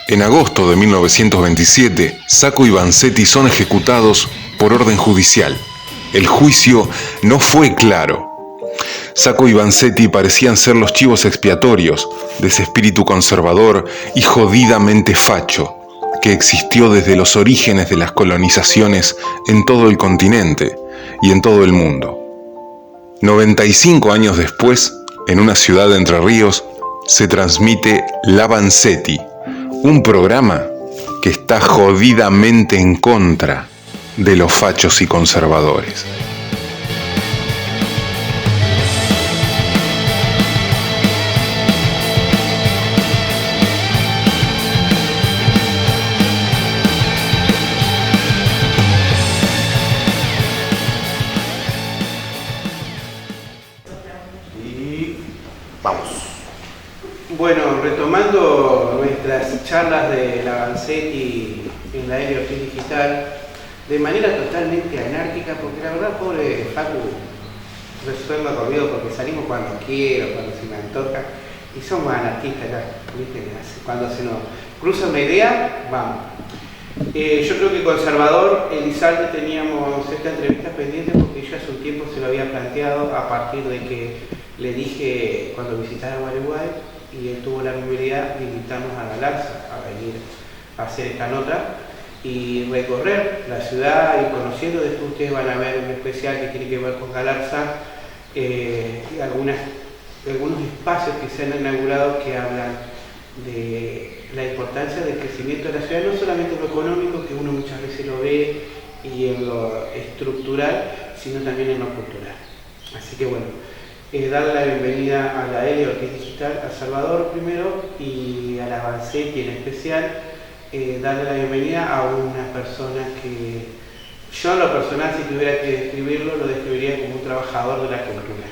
En agosto de 1927, Sacco y Vanzetti son ejecutados por orden judicial. El juicio no fue claro. Sacco y Vanzetti parecían ser los chivos expiatorios de ese espíritu conservador y jodidamente facho que existió desde los orígenes de las colonizaciones en todo el continente y en todo el mundo. 95 años después, en una ciudad de Entre Ríos, se transmite La Vanzetti, un programa que está jodidamente en contra de los fachos y conservadores. Bueno, retomando nuestras charlas de La Vanzetti en la Helio Ortiz Digital, de manera totalmente anárquica, porque la verdad, pobre Facu, resuelva conmigo porque salimos cuando quiero, cuando se me antoja, y somos anarquistas acá, ¿viste? Cuando se nos cruza una idea, vamos. Yo creo que conservador, Elizalde, teníamos esta entrevista pendiente porque yo hace un tiempo se lo había planteado a partir de que le dije cuando visitara Gualeguay, y él tuvo la amabilidad de invitarnos a Galarza a venir a hacer esta nota y recorrer la ciudad y conociendo. Después ustedes van a ver un especial que tiene que ver con Galarza, algunos espacios que se han inaugurado que hablan de la importancia del crecimiento de la ciudad, no solamente en lo económico, que uno muchas veces lo ve, y en lo estructural, sino también en lo cultural. Así que bueno, darle la bienvenida a la Helio Ortiz Digital, a Salvador primero, y a la Vanzetti en especial, darle la bienvenida a una persona que yo en lo personal, si tuviera que describirlo, lo describiría como un trabajador de la cultura.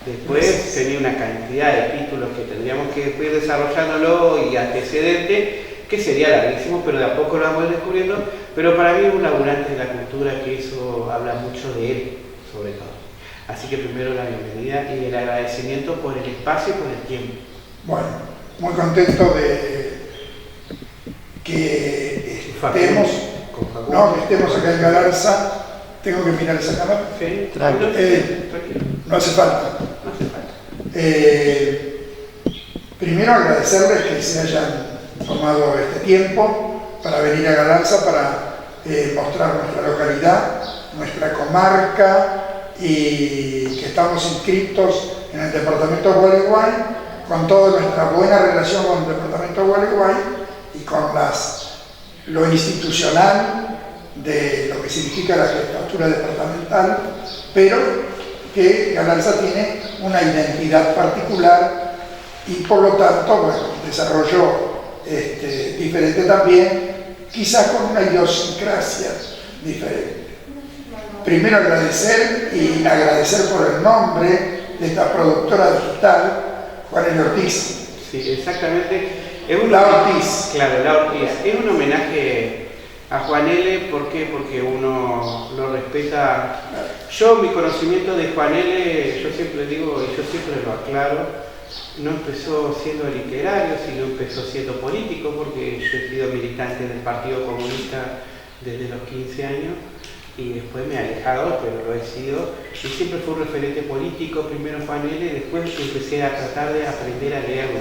Después tenía una cantidad de títulos que tendríamos que ir desarrollándolo y antecedentes, que sería larguísimo, pero de a poco lo vamos descubriendo. Pero para mí es un laburante de la cultura, que eso habla mucho de él, sobre todo. Así que primero la bienvenida y el agradecimiento por el espacio y por el tiempo. Bueno, muy contento de que estemos acá en Galarza. Tengo que mirar esa cámara. Sí, no hace falta. No hace falta. Primero agradecerles que se hayan tomado este tiempo para venir a Galarza, para mostrar nuestra localidad, nuestra comarca, y que estamos inscritos en el departamento de Gualeguay, con toda nuestra buena relación con el departamento de Gualeguay y con lo institucional de lo que significa la jefatura departamental, pero que Galarza tiene una identidad particular y por lo tanto, bueno, desarrolló diferente también, quizás con una idiosincrasia diferente. Primero agradecer por el nombre de esta productora digital, Juan L. Ortiz. Sí, exactamente. La Ortiz. Claro, La Ortiz. Es un homenaje a Juan L. ¿Por qué? Porque uno lo respeta. Yo, mi conocimiento de Juan L., yo siempre digo, y yo siempre lo aclaro, no empezó siendo literario, sino empezó siendo político, porque yo he sido militante del Partido Comunista desde los 15 años. Y después me he alejado, pero lo he sido, y siempre fue un referente político. Primero Juan L., después empecé a tratar de aprender a leerlo.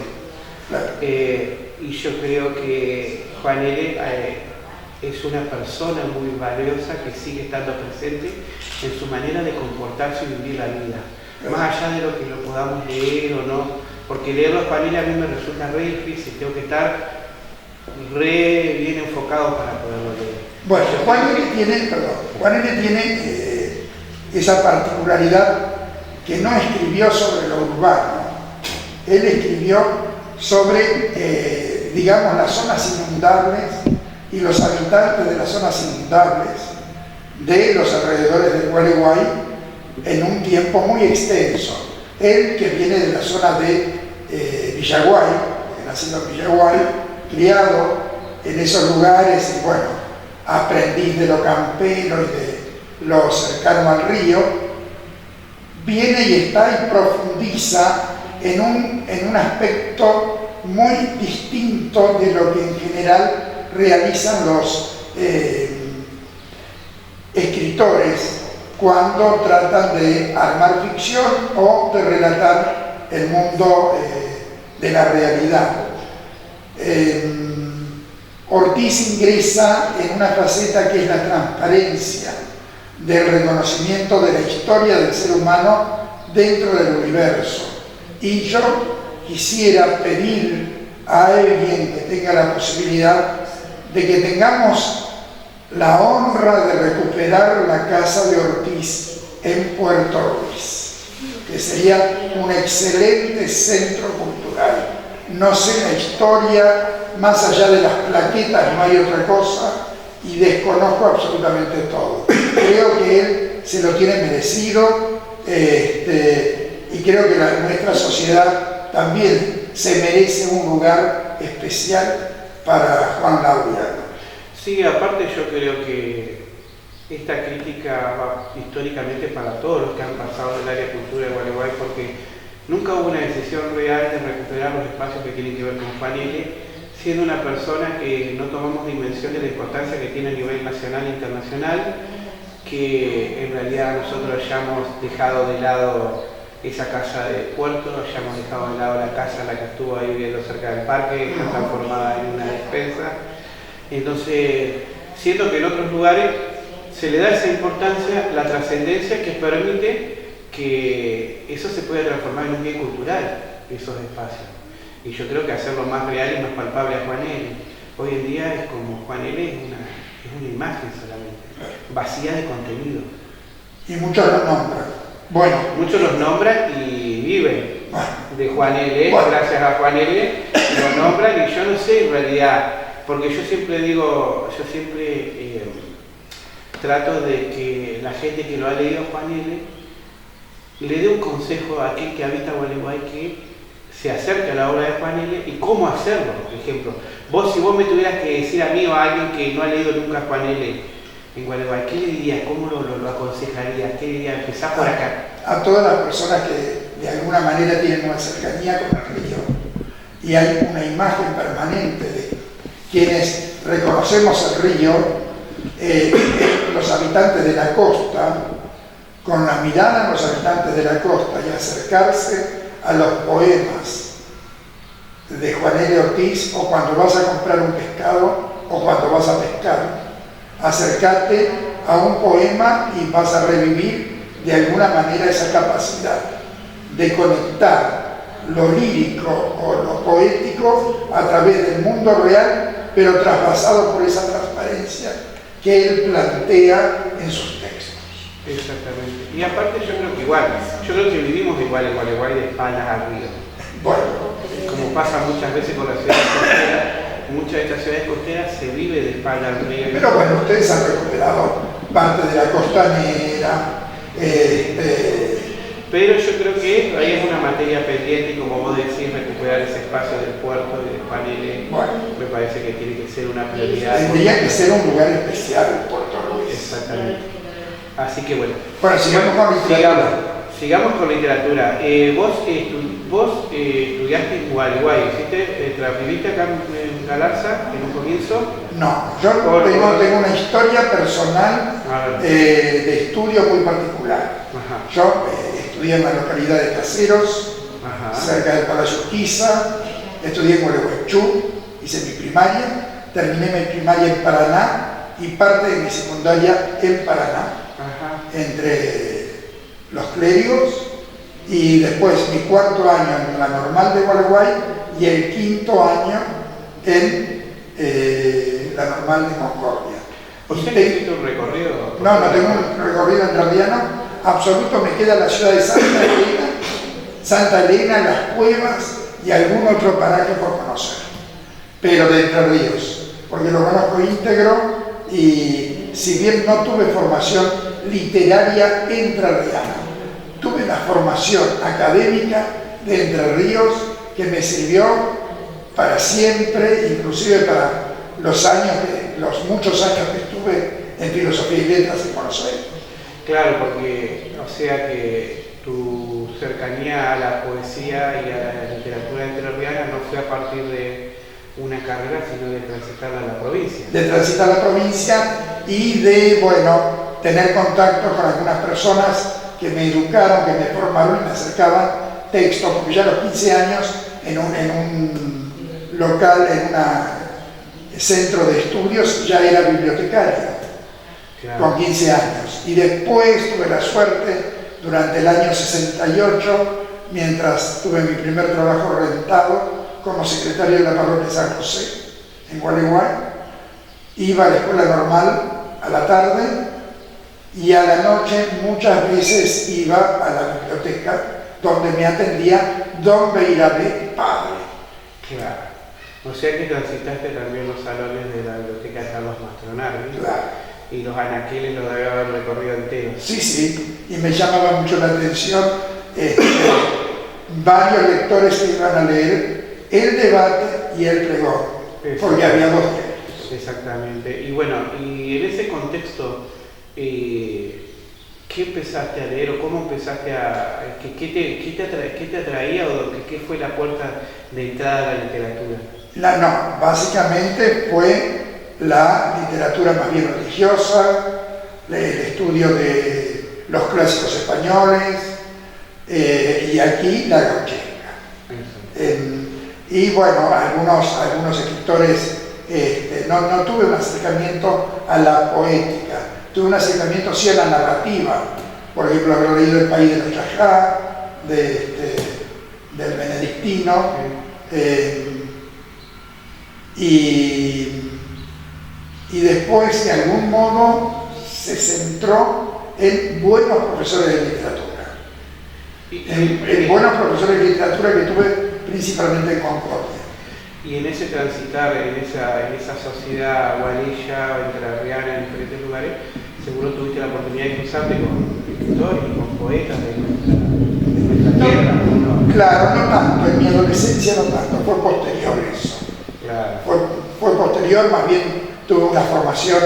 Y yo creo que Juan L. Es una persona muy valiosa que sigue estando presente en su manera de comportarse y vivir la vida, más allá de lo que lo podamos leer o no, porque leerlo a Juan L. a mí me resulta re difícil, tengo que estar re bien enfocado para poderlo leer. Bueno, Juan L. tiene esa particularidad que no escribió sobre lo urbano. Él escribió sobre, digamos, las zonas inundables y los habitantes de las zonas inundables de los alrededores del Gualeguay en un tiempo muy extenso. Él, que viene de la zona de Villaguay, nacido en Villaguay, criado en esos lugares y bueno, aprendiz de lo campero y de lo cercano al río, viene y está y profundiza en un aspecto muy distinto de lo que en general realizan los escritores cuando tratan de armar ficción o de relatar el mundo de la realidad. Ortiz ingresa en una faceta que es la transparencia del reconocimiento de la historia del ser humano dentro del universo. Y yo quisiera pedir a alguien que tenga la posibilidad de que tengamos la honra de recuperar la casa de Ortiz en Puerto Ruiz, que sería un excelente centro cultural. No sé la historia, más allá de las plaquetas no hay otra cosa, y desconozco absolutamente todo. Creo que él se lo tiene merecido, y creo que nuestra sociedad también se merece un lugar especial para Juan Laureano. Sí, aparte yo creo que esta crítica va históricamente para todos los que han pasado en el área de cultura de Gualeguay, porque nunca hubo una decisión real de recuperar los espacios que tienen que ver con Juan L., siendo una persona que no tomamos dimensión de la importancia que tiene a nivel nacional e internacional, que en realidad nosotros hayamos dejado de lado esa casa de Puerto, hayamos dejado de lado la casa en la que estuvo ahí viviendo cerca del parque, que está transformada en una despensa. Entonces, siento que en otros lugares se le da esa importancia, la trascendencia que permite que eso se pueda transformar en un bien cultural, esos espacios. Y yo creo que hacerlo más real y más palpable a Juan L. Hoy en día es como Juan L. es una imagen solamente, vacía de contenido. Y muchos lo nombran. Bueno. Muchos los nombran y viven de Juan L. Gracias a Juan L. lo nombran, y yo no sé en realidad, porque yo siempre digo, trato de que la gente que lo ha leído Juan L. le dé un consejo a aquel que habita Gualeguay que se acerque a la obra de Juan L. y cómo hacerlo. Por ejemplo, si vos me tuvieras que decir a mí o a alguien que no ha leído nunca Juan L. en Gualeguay, ¿qué le dirías? ¿Cómo lo aconsejarías? ¿Qué dirías? Empezar por acá. A todas las personas que de alguna manera tienen una cercanía con el río, y hay una imagen permanente de quienes reconocemos el río, los habitantes de la costa, con la mirada en los habitantes de la costa, y acercarse a los poemas de Juan L. Ortiz, o cuando vas a comprar un pescado o cuando vas a pescar, acércate a un poema y vas a revivir de alguna manera esa capacidad de conectar lo lírico o lo poético a través del mundo real, pero traspasado por esa transparencia que él plantea en sus textos. Exactamente. Y aparte yo creo que vivimos igual en Gualeguay de espaldas al río. Bueno, como pasa muchas veces con las ciudades costeras, muchas de estas ciudades costeras se vive de espaldas al río. Pero bueno, ustedes han recuperado parte de la costanera. Pero yo creo que ahí es una materia pendiente, y como vos decís, recuperar ese espacio del puerto y del panel, me parece que tiene que ser una prioridad. Tendría que ser un lugar especial el Puerto Ruiz. Exactamente. Así que bueno. Bueno, sigamos con literatura. Sigamos con literatura. Vos estudiaste en Gualeguay, ¿viviste acá en Galarza en un comienzo? No, yo tengo una historia personal de estudio muy particular. Ajá. Yo estudié en la localidad de Caseros, cerca del Palacio Urquiza, estudié en Gualeguaychú, hice mi primaria, terminé mi primaria en Paraná y parte de mi secundaria en Paraná, entre los clérigos, y después mi cuarto año en la normal de Gualeguay y el quinto año en la normal de Concordia. ¿Usted necesita un recorrido? No tengo un recorrido entrerriano absoluto, me queda la ciudad de Santa Elena, las cuevas y algún otro paraje por conocer, pero de Entre Ríos, porque lo conozco íntegro, y si bien no tuve formación literaria entrerriana, tuve la formación académica de Entre Ríos que me sirvió para siempre, inclusive para los muchos años que estuve en Filosofía y Letras en Buenos Aires. Claro, porque, o sea que tu cercanía a la poesía y a la literatura entrerriana no fue a partir de una carrera, sino de transitar a la provincia. De transitar a la provincia y de, bueno, tener contacto con algunas personas que me educaron, que me formaron y me acercaban textos, porque ya a los 15 años en un local, en un centro de estudios, ya era bibliotecario, claro, con 15 años. Y después tuve la suerte, durante el año 68, mientras tuve mi primer trabajo rentado como secretario de la parroquia de San José, en Gualeguay, iba a la escuela normal a la tarde y a la noche muchas veces iba a la biblioteca donde me atendía don Beirabé padre. Claro. O sea que transitaste también los salones de la biblioteca de Carlos Mastronardi. Claro. Y los anaqueles los debe haber recorrido enteros. Sí, sí, y me llamaba mucho la atención varios lectores que iban a leer el debate y el pregón, porque había dos textos. Exactamente. Y bueno, y en ese contexto, ¿qué empezaste a leer o cómo empezaste a... ¿Qué te atraía o qué fue la puerta de entrada a la literatura? No, básicamente fue la literatura más bien religiosa, el estudio de los clásicos españoles y aquí la gauchesca. Y bueno, algunos escritores, no tuve un acercamiento a la poética, tuve un acercamiento sí a la narrativa. Por ejemplo, haber leído El país de los chajá, del benedictino, y después de algún modo se centró en buenos profesores de literatura, en buenos profesores de literatura que tuve principalmente en Concordia. Y en ese transitar, en esa sociedad guanilla o entrerriana en diferentes lugares, seguro tuviste la oportunidad de cruzarte con escritores y con poetas de nuestra tierra, ¿no? Claro, no tanto, en mi adolescencia no tanto, fue posterior eso. Claro. Fue posterior, más bien tuve una formación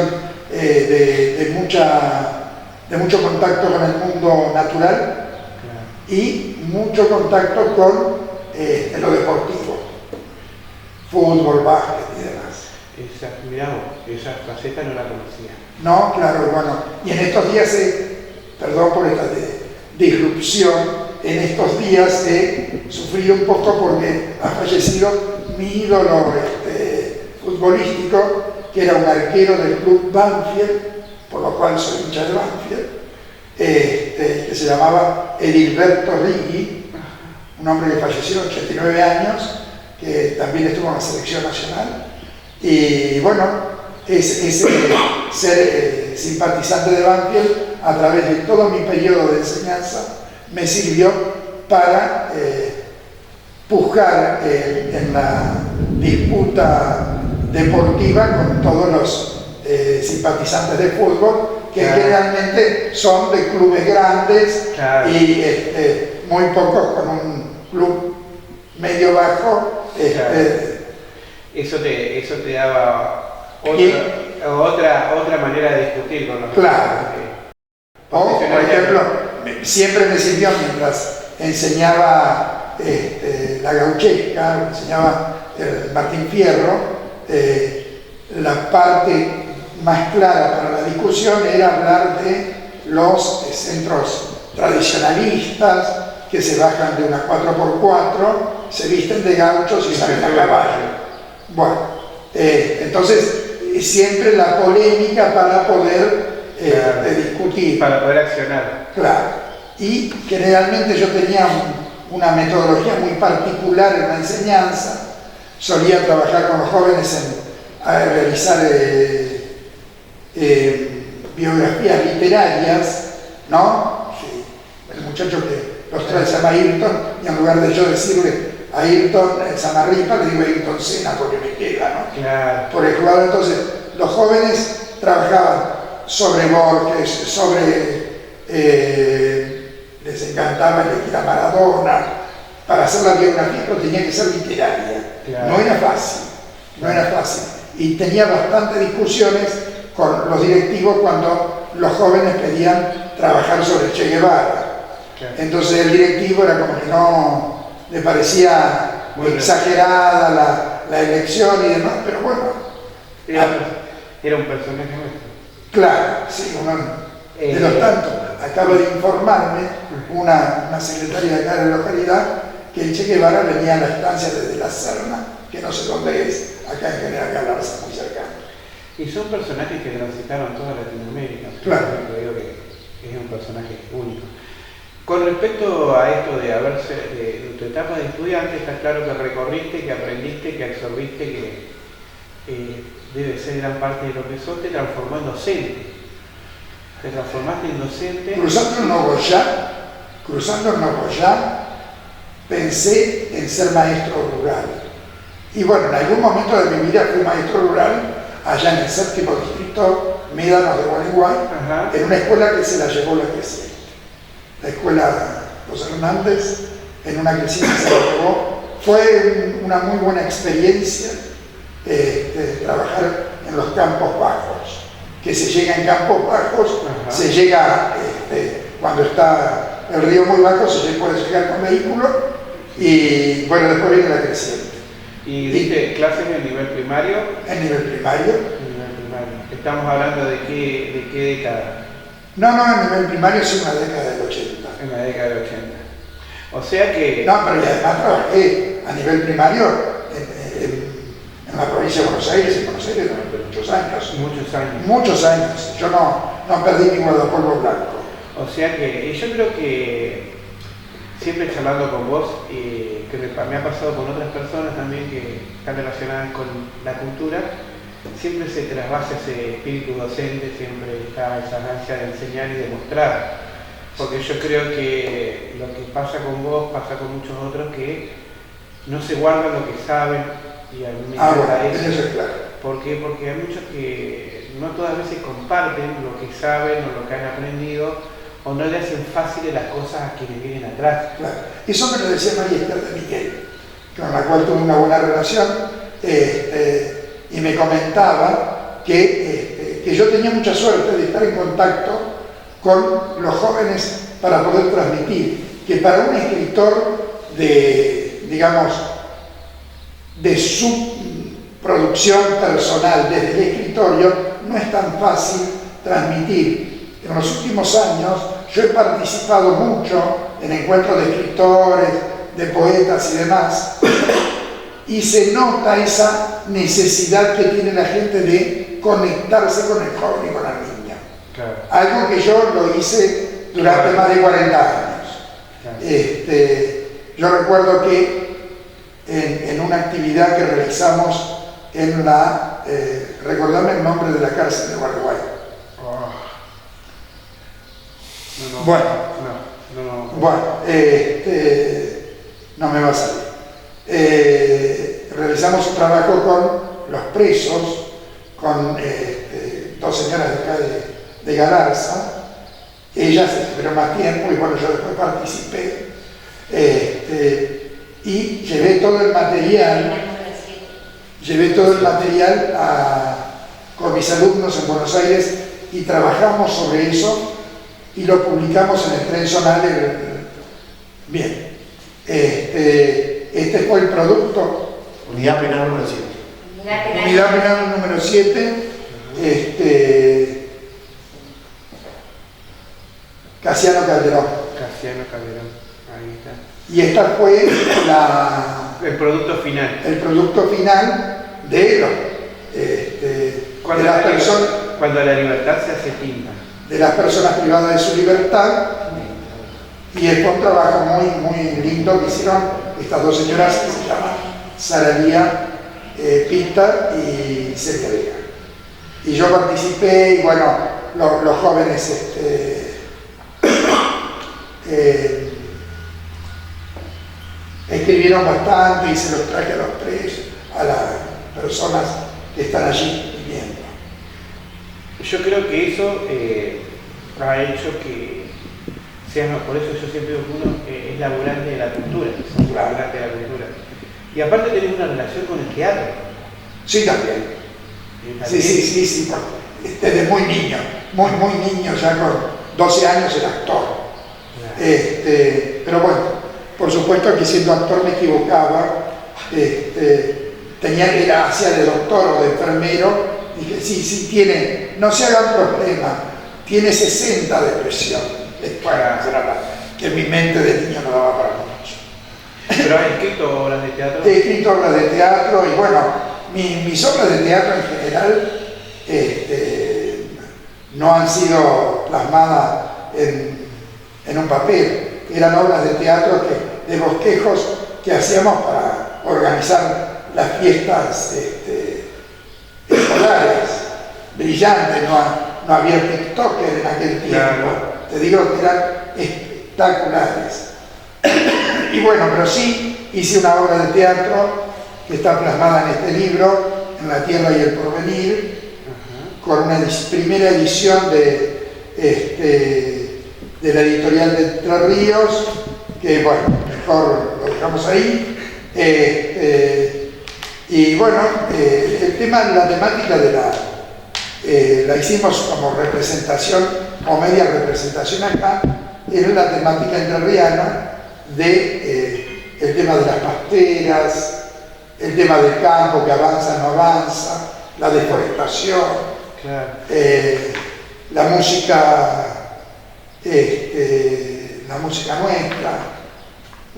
de mucho contacto con el mundo natural, claro, y mucho contacto con lo deportivo, fútbol, básquet y demás. Mirá vos, esa faceta no la conocía. No, claro, bueno, y en estos días, perdón por esta disrupción, en estos días he sufrido un poco porque ha fallecido mi ídolo futbolístico, que era un arquero del club Banfield, por lo cual soy hincha de Banfield, que se llamaba Edilberto Righi, un hombre que falleció a 89 años, que también estuvo en la selección nacional. Y bueno, ser simpatizante de Banfield a través de todo mi periodo de enseñanza me sirvió para pujar en la disputa deportiva con todos los simpatizantes de fútbol, que claro, generalmente son de clubes grandes, claro, y muy pocos con un club medio bajo. Claro. Eso te daba otra manera de discutir con los claro. O, por ejemplo, siempre me sirvió mientras enseñaba la gauchesca, enseñaba Martín Fierro, la parte más clara para la discusión era hablar de los centros tradicionalistas que se bajan de una 4x4, se visten de gauchos y salen a caballo. Bueno, entonces siempre la polémica para poder claro, discutir. Para poder accionar. Claro. Y generalmente yo tenía una metodología muy particular en la enseñanza. Solía trabajar con los jóvenes a realizar biografías literarias, ¿no? Sí. El muchacho que los trae se llama Ayrton, y en lugar de yo decirle a Ayrton Samarripa, le digo a Ayrton Senna porque me queda, ¿no? Claro. Por el jugador. Entonces, los jóvenes trabajaban sobre Borges, sobre... les encantaba elegir a Maradona. Para hacer la biografía, pero tenía que ser literaria. Claro. No era fácil, no era fácil. Y tenía bastantes discusiones con los directivos cuando los jóvenes pedían trabajar sobre Che Guevara. Claro. Entonces el directivo era como que no le parecía Bueno, exagerada la elección y demás, pero bueno. Era un personaje nuestro. Claro, sí, de los tantos. Acabo de informarme una secretaria de acá de la localidad que el Che Guevara venía a la estancia desde La Serna, que no sé dónde es, acá en General Galarza, muy cercano. Y son personajes que transitaron toda Latinoamérica. Claro. Yo digo que es un personaje único. Con respecto a esto de tu etapa de estudiante, está claro que recorriste, que aprendiste, que absorbiste, que debe ser gran parte de lo que sos, te transformó en docente. Te transformaste en docente. Cruzando el Nogoyá, pensé en ser maestro rural. Y bueno, en algún momento de mi vida fui maestro rural allá en el 7º distrito Médanos de Gualeguay, en una escuela que se la llevó la creciente. La escuela Los Hernández, en una creciente se la llevó. Fue una muy buena experiencia trabajar en los campos bajos. Que se llega en campos bajos, se llega cuando está el río muy bajo, se puede llegar con vehículo y bueno, después viene la creciente. ¿Y diste clases en nivel primario? En nivel primario. ¿Estamos hablando de qué década? No, en nivel primario sí, una década del 80. En la década del 80. O sea que... No, pero y además trabajé a nivel primario en la provincia de Buenos Aires, durante muchos años. Muchos años. Yo no perdí mi guardapolvo blanco. O sea que yo creo que siempre charlando con vos, que me ha pasado con otras personas también que están relacionadas con la cultura, siempre se trasvasa ese espíritu docente, siempre está esa ansia de enseñar y de mostrar. Porque yo creo que lo que pasa con vos pasa con muchos otros que no se guardan lo que saben y a mí me encanta eso. Eso es claro. ¿Por qué? Porque hay muchos que no todas veces comparten lo que saben o lo que han aprendido o no le hacen fáciles las cosas a quienes vienen atrás. Claro. Eso me lo decía María Esther de Miguel, con la cual tuve una buena relación, y me comentaba que yo tenía mucha suerte de estar en contacto con los jóvenes para poder transmitir, que para un escritor de su producción personal desde el escritorio no es tan fácil transmitir. En los últimos años yo he participado mucho en encuentros de escritores, de poetas y demás, y se nota esa necesidad que tiene la gente de conectarse con el joven y con la niña. Claro. Algo que yo lo hice durante más de 40 años. Claro. Yo recuerdo que en una actividad que realizamos en recordame el nombre de la cárcel de Gualeguay. No me va a salir. Realizamos un trabajo con los presos, con dos señoras de acá de Galarza. Ellas estuvieron más tiempo y bueno, yo después participé. Y llevé todo el material con mis alumnos en Buenos Aires y trabajamos sobre eso y lo publicamos en el Tren Zonal. Bien, este fue el producto. Unidad penal número 7. Unidad penal número 7. Casiano Calderón. Ahí está. Y esta fue el producto final. El producto final de las personas. Cuando la libertad se hace tinta. De las personas privadas de su libertad. Y es un trabajo muy, muy lindo que hicieron estas dos señoras que se llaman Saralía Pita y Celia Vega. Y yo participé y bueno, los jóvenes escribieron bastante y se los traje a los presos, a las personas que están allí viviendo. Yo creo que eso ha hecho que por eso yo siempre digo que uno es laburante de la cultura, laburante de la cultura. Y aparte tenés una relación con el teatro. Sí, también. Sí. Desde muy niño, muy niño, ya con 12 años era actor. Pero bueno, por supuesto que siendo actor me equivocaba. Hacía de doctor o de enfermero. Dije, sí, tiene, no se haga un problema, tiene 60 de presión. Después, que en mi mente de niño no daba para mucho. ¿Pero has escrito obras de teatro? He escrito obras de teatro y bueno, mis obras de teatro en general no han sido plasmadas en un papel. Eran obras de teatro de bosquejos que hacíamos para organizar las fiestas escolares, brillantes, no había TikToker en aquel tiempo. Claro. Te digo que eran espectaculares. Y bueno, pero sí hice una obra de teatro que está plasmada en este libro, En la Tierra y el Porvenir, con una primera edición de la editorial de Entre Ríos, que bueno, mejor lo dejamos ahí. Y bueno, la temática la hicimos como representación, o media representación acá, es la temática entrerriana el tema de las pasteras, el tema del campo que avanza, no avanza, la deforestación, claro. La música nuestra,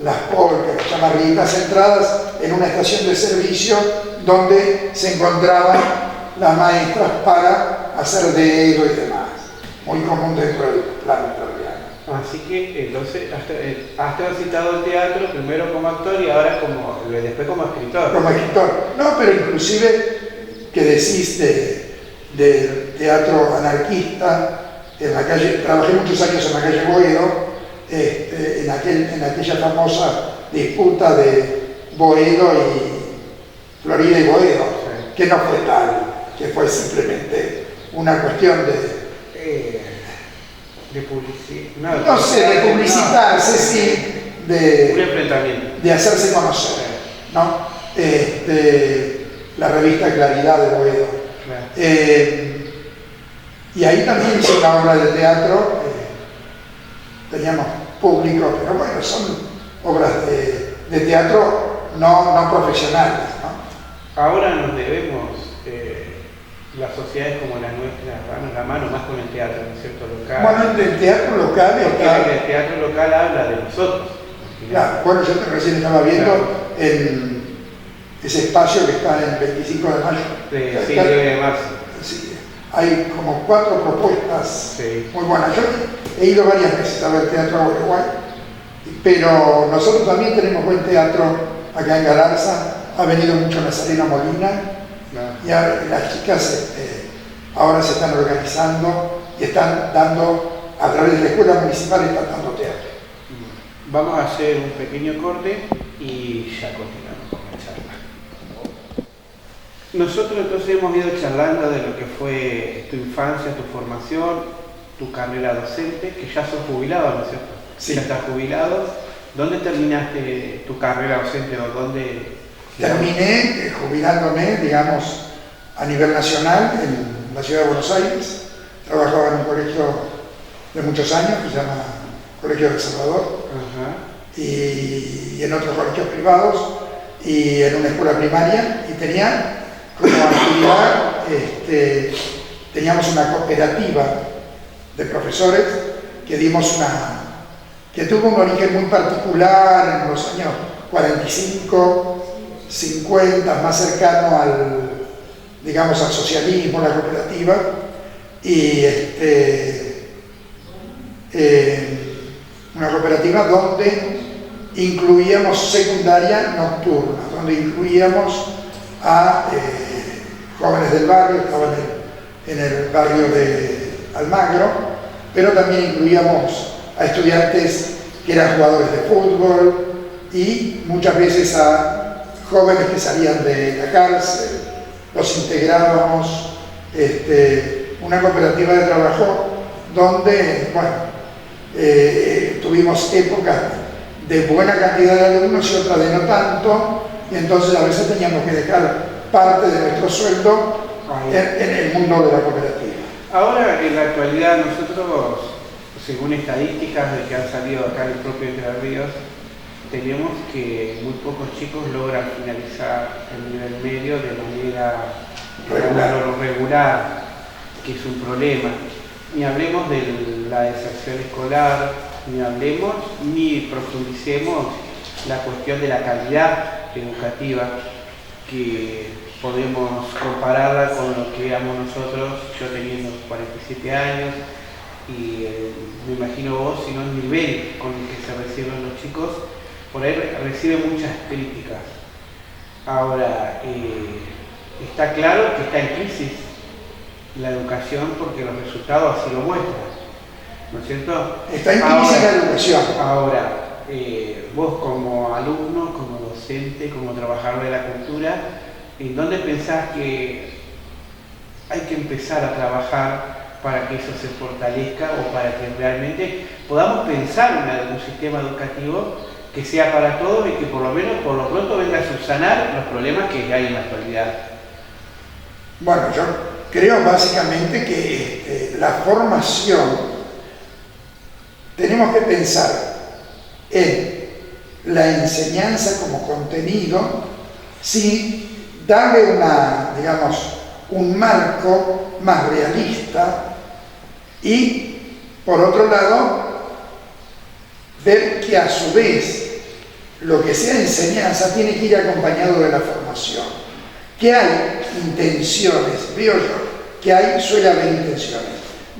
las polcas, las chamarritas centradas en una estación de servicio donde se encontraban las maestras para hacer dedo y demás, muy común dentro del plano entrerriano. Así que entonces has transitado el teatro primero como actor y ahora después como escritor. Como escritor, no, pero inclusive que decís del teatro anarquista, en la calle, trabajé muchos años en la calle Boedo, en aquella famosa disputa de Boedo y Florida y Boedo, sí. Que no fue tal, que fue simplemente una cuestión de publicidad. No sé, de publicitarse, sí, un enfrentamiento. De hacerse conocer, ¿no? La revista Claridad de Boedo. Claro. Y ahí también hice una obra de teatro, teníamos público, pero bueno, son obras de teatro no profesionales, ¿no? Ahora nos debemos, las sociedades como la nuestra, van la mano más con el teatro, ¿no es cierto? Local. Bueno, el teatro local el teatro local habla de nosotros. Claro, bueno, yo recién estaba viendo en ese espacio que está en el 25 de mayo. Sí, 9 de marzo. Sí, hay como 4 propuestas, sí, muy buenas. Yo he ido varias veces a ver teatro a Uruguay, pero nosotros también tenemos buen teatro acá en Galarza. Ha venido mucho Nazareno Molina, y las chicas ahora se están organizando y están dando, a través de la escuela municipal, están dando teatro. Vamos a hacer un pequeño corte y ya continuamos con la charla. Nosotros entonces hemos ido charlando de lo que fue tu infancia, tu formación, tu carrera docente, que ya sos jubilado, ¿no es cierto? Sí. Ya estás jubilado. ¿Dónde terminaste tu carrera docente o dónde? Terminé jubilándome, digamos, a nivel nacional en la ciudad de Buenos Aires. Trabajaba en un colegio de muchos años que se llama Colegio del Salvador. Y en otros colegios privados y en una escuela primaria, y tenía como actividad, teníamos una cooperativa de profesores que tuvo un origen muy particular en los años 45, 50, más cercano al socialismo, la cooperativa, y una cooperativa donde incluíamos secundaria nocturna, donde incluíamos a jóvenes del barrio, estaban en el barrio de Almagro, pero también incluíamos a estudiantes que eran jugadores de fútbol y muchas veces a jóvenes que salían de la cárcel. Los integrábamos, una cooperativa de trabajo donde, tuvimos épocas de buena cantidad de alumnos y otras de no tanto, y entonces a veces teníamos que dejar parte de nuestro sueldo en el mundo de la cooperativa. Ahora, en la actualidad, nosotros según estadísticas de que han salido acá en el propio Entre Ríos, tenemos que muy pocos chicos logran finalizar el nivel medio de manera regular, que es un problema. Ni hablemos de la deserción escolar, ni profundicemos la cuestión de la calidad educativa, que podemos compararla con lo que veamos nosotros, yo teniendo 47 años, y me imagino vos, si no el nivel con el que se reciben los chicos, por ahí reciben muchas críticas. Ahora, está claro que está en crisis la educación porque los resultados así lo muestran, ¿no es cierto? Está en crisis la educación. Ahora, vos como alumno, como docente, como trabajador de la cultura, ¿en dónde pensás que hay que empezar a trabajar para que eso se fortalezca o para que realmente podamos pensar un sistema educativo que sea para todos y que por lo menos, por lo pronto, venga a subsanar los problemas que hay en la actualidad? Bueno, yo creo básicamente que la formación, tenemos que pensar en la enseñanza como contenido, sí, darle un marco más realista y, por otro lado, ver que a su vez lo que sea enseñanza tiene que ir acompañado de la formación. Que hay intenciones, veo yo, que suele haber intenciones.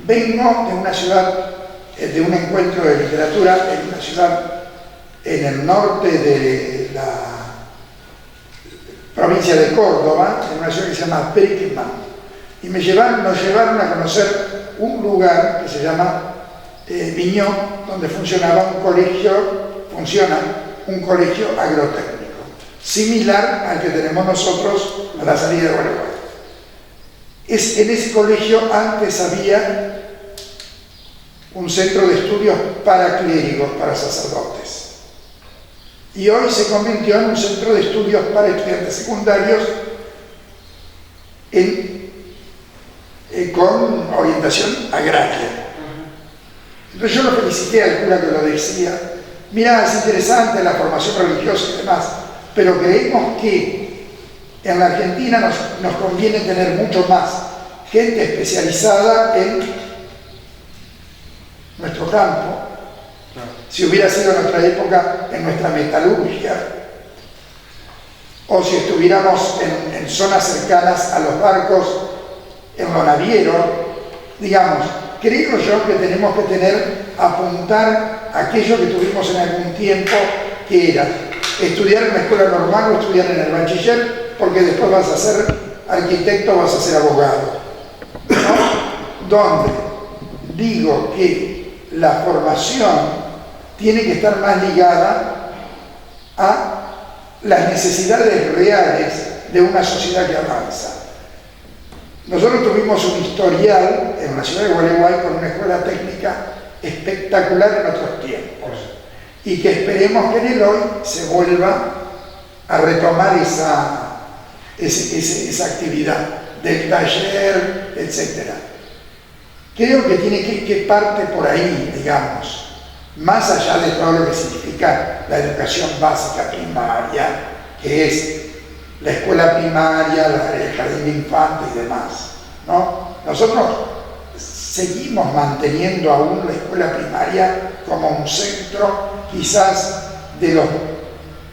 Vengo de una ciudad, de un encuentro de literatura en una ciudad en el norte de la provincia de Córdoba, en una ciudad que se llama Pequimán, y nos llevaron a conocer un lugar que se llama Viñó, donde funciona un colegio agrotécnico, similar al que tenemos nosotros a la salida de Gualeguay. En ese colegio antes había un centro de estudios para clérigos, para sacerdotes, y hoy se convirtió en un centro de estudios para estudiantes secundarios con orientación agraria. Entonces yo lo felicité al cura que lo decía: mirá, es interesante la formación religiosa y demás, pero creemos que en la Argentina nos conviene tener mucho más gente especializada en nuestro campo. Si hubiera sido en nuestra época, en nuestra metalurgia, o si estuviéramos en zonas cercanas a los barcos, en lo naviero, digamos, creo yo que tenemos que apuntar aquello que tuvimos en algún tiempo, que era estudiar en la escuela normal o estudiar en el bachiller, porque después vas a ser arquitecto o vas a ser abogado, ¿no? Donde digo que la formación tiene que estar más ligada a las necesidades reales de una sociedad que avanza. Nosotros tuvimos un historial en la ciudad de Gualeguay con una escuela técnica espectacular en otros tiempos, y que esperemos que en el hoy se vuelva a retomar esa actividad del taller, etc. Creo que parte por ahí, digamos, más allá de todo lo que significa la educación básica primaria, que es la escuela primaria, el jardín de infantes y demás, ¿no? Nosotros seguimos manteniendo aún la escuela primaria como un centro quizás de los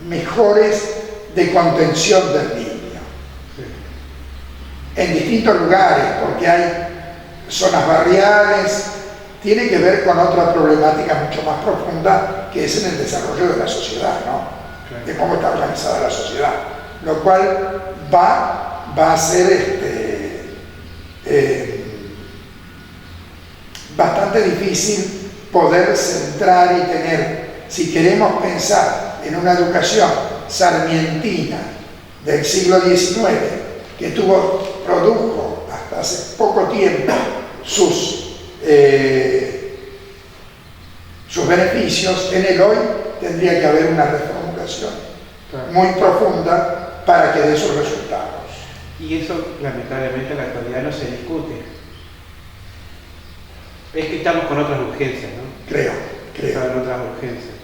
mejores de contención del niño. En distintos lugares, porque hay zonas barriales, tiene que ver con otra problemática mucho más profunda, que es en el desarrollo de la sociedad, ¿no? De cómo está organizada la sociedad, lo cual va a ser bastante difícil poder centrar y tener, si queremos pensar en una educación sarmientina del siglo XIX, que produjo hasta hace poco tiempo sus beneficios, en el hoy tendría que haber una reformulación muy profunda para que dé esos resultados. Y eso, lamentablemente, en la actualidad no se discute. Es que estamos con otras urgencias, ¿no? Creo. Estamos en otras urgencias.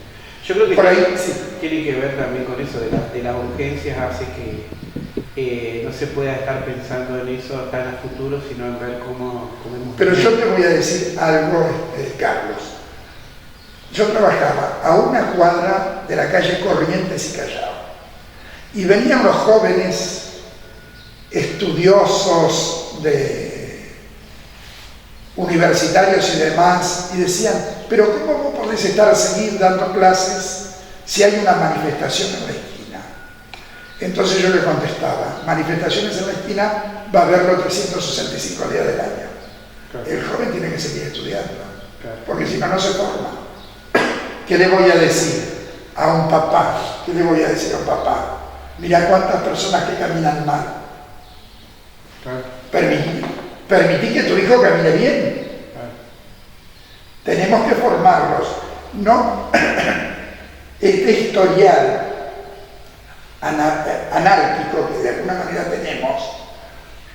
Yo creo que Por ahí, sí. tiene que ver también con eso de las urgencias, hace que no se pueda estar pensando en eso acá en el futuro, sino en ver cómo hemos... Pero yo te voy a decir algo, Carlos. Yo trabajaba a una cuadra de la calle Corrientes y Callao. Y venían los jóvenes estudiosos universitarios y demás, y decían, pero ¿cómo vos podés seguir dando clases si hay una manifestación en la esquina? Entonces yo le contestaba, manifestaciones en la esquina va a haberlo 365 días del año. Claro. El joven tiene que seguir estudiando, claro, porque si no, no se forma. ¿Qué le voy a decir a un papá? ¿Qué le voy a decir a un papá? Mira cuántas personas que caminan mal. Claro. Permití que tu hijo camine bien. Claro. Tenemos que formarlos. No, este historial anárquico que de alguna manera tenemos,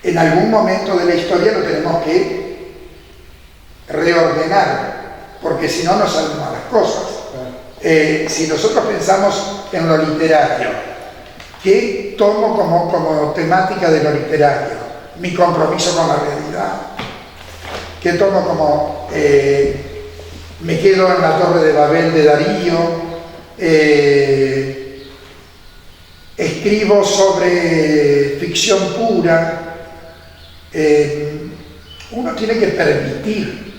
en algún momento de la historia lo tenemos que reordenar, porque si no nos salen malas cosas. Si nosotros pensamos en lo literario, ¿qué tomo como temática de lo literario? Mi compromiso con la realidad. ¿Qué tomo como me quedo en la Torre de Babel de Darío? Escribo sobre ficción pura. Uno tiene que permitir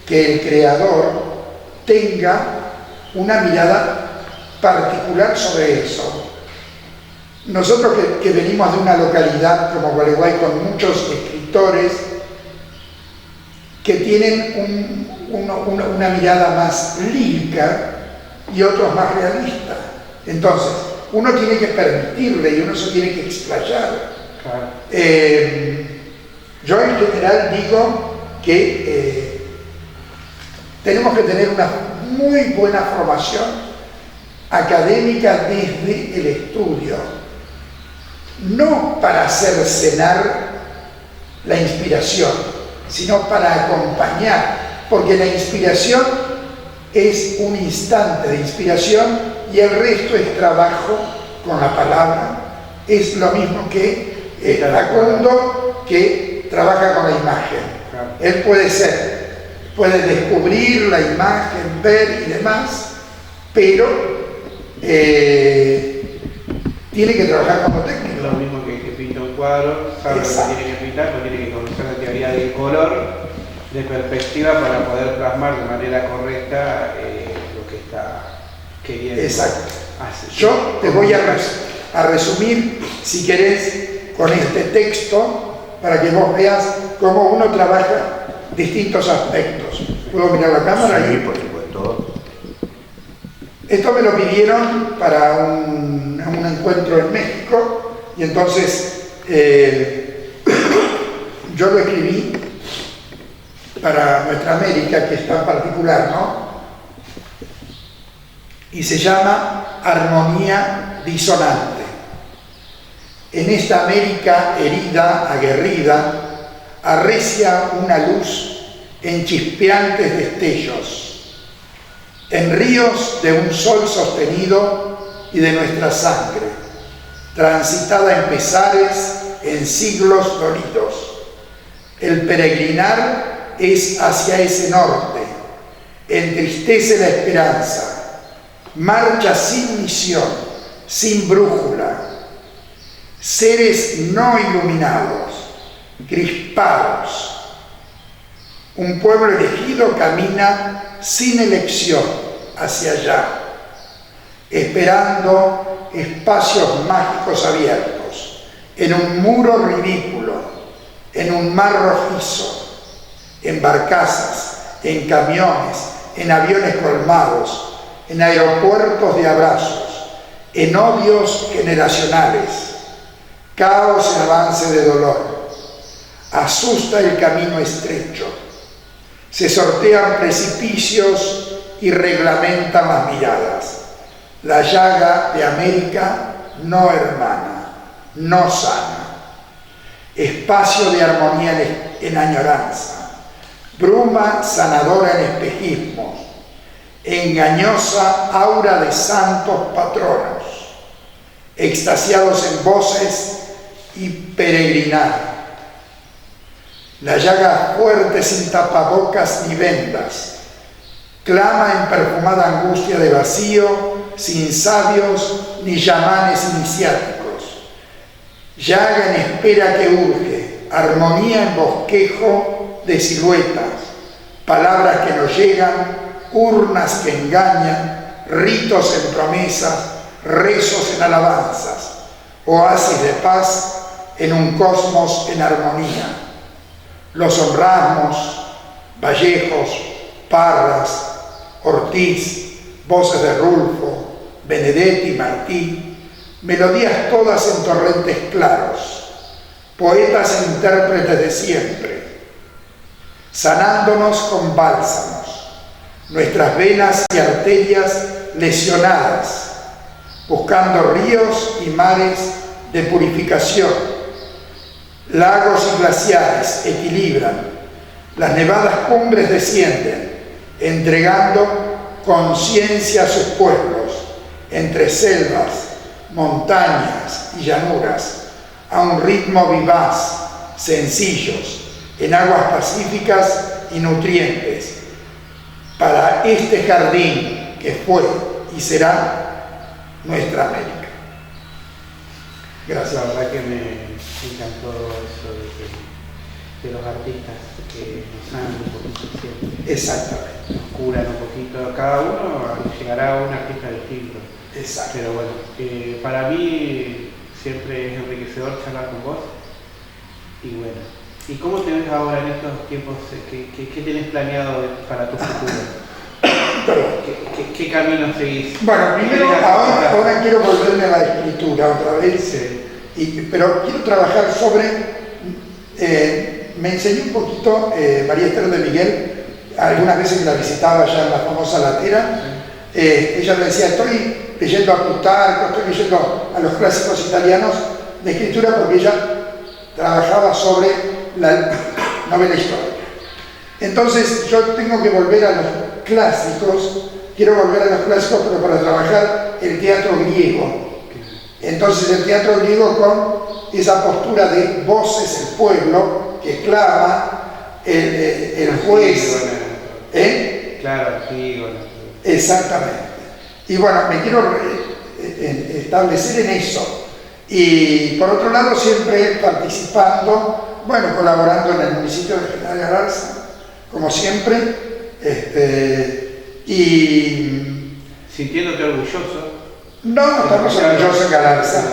que el creador tenga una mirada particular sobre eso. Nosotros que venimos de una localidad como Gualeguay con muchos escritores que tienen una mirada más lírica y otros más realistas. Entonces, uno tiene que permitirle y uno se tiene que explayar. Claro. Yo en general digo que tenemos que tener una muy buena formación académica desde el estudio, no para cercenar la inspiración, sino para acompañar, porque la inspiración es un instante de inspiración y el resto es trabajo con la palabra. Es lo mismo que Facundo, que trabaja con la imagen. Él puede descubrir la imagen, ver y demás, pero tiene que trabajar como técnico. Lo mismo que pinta un cuadro, sabe lo que tiene que pintar, pero tiene que conocer la teoría del color, de perspectiva, para poder plasmar de manera correcta lo que está queriendo. Exacto. Hacer. Yo te voy a resumir, si querés, con este texto, para que vos veas cómo uno trabaja distintos aspectos. ¿Puedo mirar la cámara? Sí, por supuesto. Esto me lo pidieron para un encuentro en México, y entonces yo lo escribí para nuestra América, que es tan particular, ¿no? Y se llama Armonía Disonante. En esta América herida, aguerrida, arrecia una luz en chispeantes destellos, en ríos de un sol sostenido y de nuestra sangre, transitada en pesares, en siglos dolidos. El peregrinar es hacia ese norte, entristece la esperanza, marcha sin misión, sin brújula, seres no iluminados, crispados. Un pueblo elegido camina sin elección hacia allá, esperando espacios mágicos abiertos, en un muro ridículo, en un mar rojizo, en barcazas, en camiones, en aviones colmados, en aeropuertos de abrazos, en odios generacionales, caos y avance de dolor. Asusta el camino estrecho. Se sortean precipicios y reglamentan las miradas. La llaga de América no hermana, no sana. Espacio de armonía en añoranza. bruma sanadora en espejismos, engañosa aura de santos patronos, extasiados en voces y peregrinar. La llaga fuerte sin tapabocas ni vendas, clama en perfumada angustia de vacío, sin sabios ni yamanes iniciáticos. Llaga en espera que urge, armonía en bosquejo de siluetas, palabras que no llegan, urnas que engañan, ritos en promesas, rezos en alabanzas, oasis de paz en un cosmos en armonía. Los honramos, Vallejos, Parras, Ortiz, voces de Rulfo, Benedetti, Martí, melodías todas en torrentes claros, poetas e intérpretes de siempre, sanándonos con bálsamos, nuestras venas y arterias lesionadas, buscando ríos y mares de purificación. Lagos y glaciares equilibran, las nevadas cumbres descienden, entregando conciencia a sus pueblos, entre selvas, montañas y llanuras, a un ritmo vivaz, sencillos, en aguas pacíficas y nutrientes, para este jardín que fue y será nuestra América. Gracias. La verdad que me encantó eso de los artistas que nos sanan un poquito siempre. Exactamente. Nos curan un poquito. Cada uno llegará a un artista distinto. Exacto. Pero bueno, para mí siempre es enriquecedor charlar con vos. Y bueno, ¿y cómo te ves ahora en estos tiempos? ¿Qué tienes planeado para tu futuro? ¿Qué camino seguís? Bueno, primero, ahora quiero volverme a la escritura otra vez, pero quiero trabajar sobre... me enseñó un poquito María Esther de Miguel, algunas veces que la visitaba ya en la famosa Latera. Ella me decía, estoy leyendo a Plutarco, estoy leyendo a los clásicos italianos de escritura, porque ella trabajaba sobre la novela histórica. Entonces yo tengo que volver a los clásicos, quiero volver a los clásicos, pero para trabajar el teatro griego. Entonces el teatro griego con esa postura de voces, el pueblo que clama, el juez. Claro, Antígona. Exactamente. Y bueno, me quiero establecer en eso. Y por otro lado, siempre participando, bueno, colaborando en el municipio de General Galarza, como siempre, y... ¿Sintiéndote orgulloso? No, estamos orgullosos en Galarza.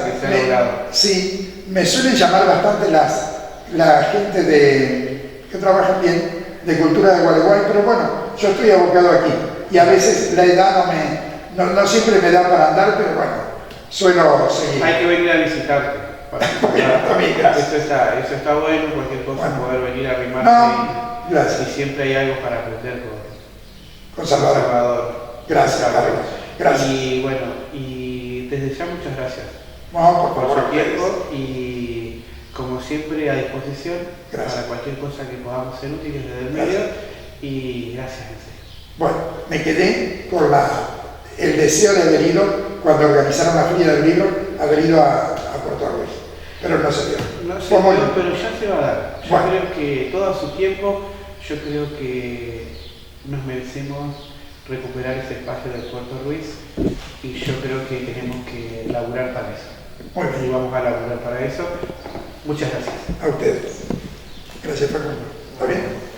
Sí, me suelen llamar bastante la gente que trabaja bien de cultura de Gualeguay, pero bueno, yo estoy abocado aquí y a veces la edad no siempre me da para andar, pero bueno, suelo seguir. Hay que venir a visitarte. También, gracias. Eso está bueno, cualquier cosa, bueno, poder venir a arrimarse gracias. Y siempre hay algo para aprender con Salvador. Gracias, Carlos. Gracias. Y bueno, y desde ya muchas gracias por su tiempo y como siempre a disposición para cualquier cosa que podamos ser útiles desde el medio. Y gracias, en serio. Bueno, me quedé con el deseo de haber ido, cuando organizaron la Feria del Libro, haber ido a Puerto Ruiz, pero no se dio. No se dio, pero ya se va a dar. Yo creo que todo a su tiempo, yo creo que nos merecemos recuperar ese espacio del Puerto Ruiz y yo creo que tenemos que laburar para eso. Muy bien. Y vamos a laburar para eso. Muchas gracias. A ustedes. Gracias, Facundo. ¿Está bien?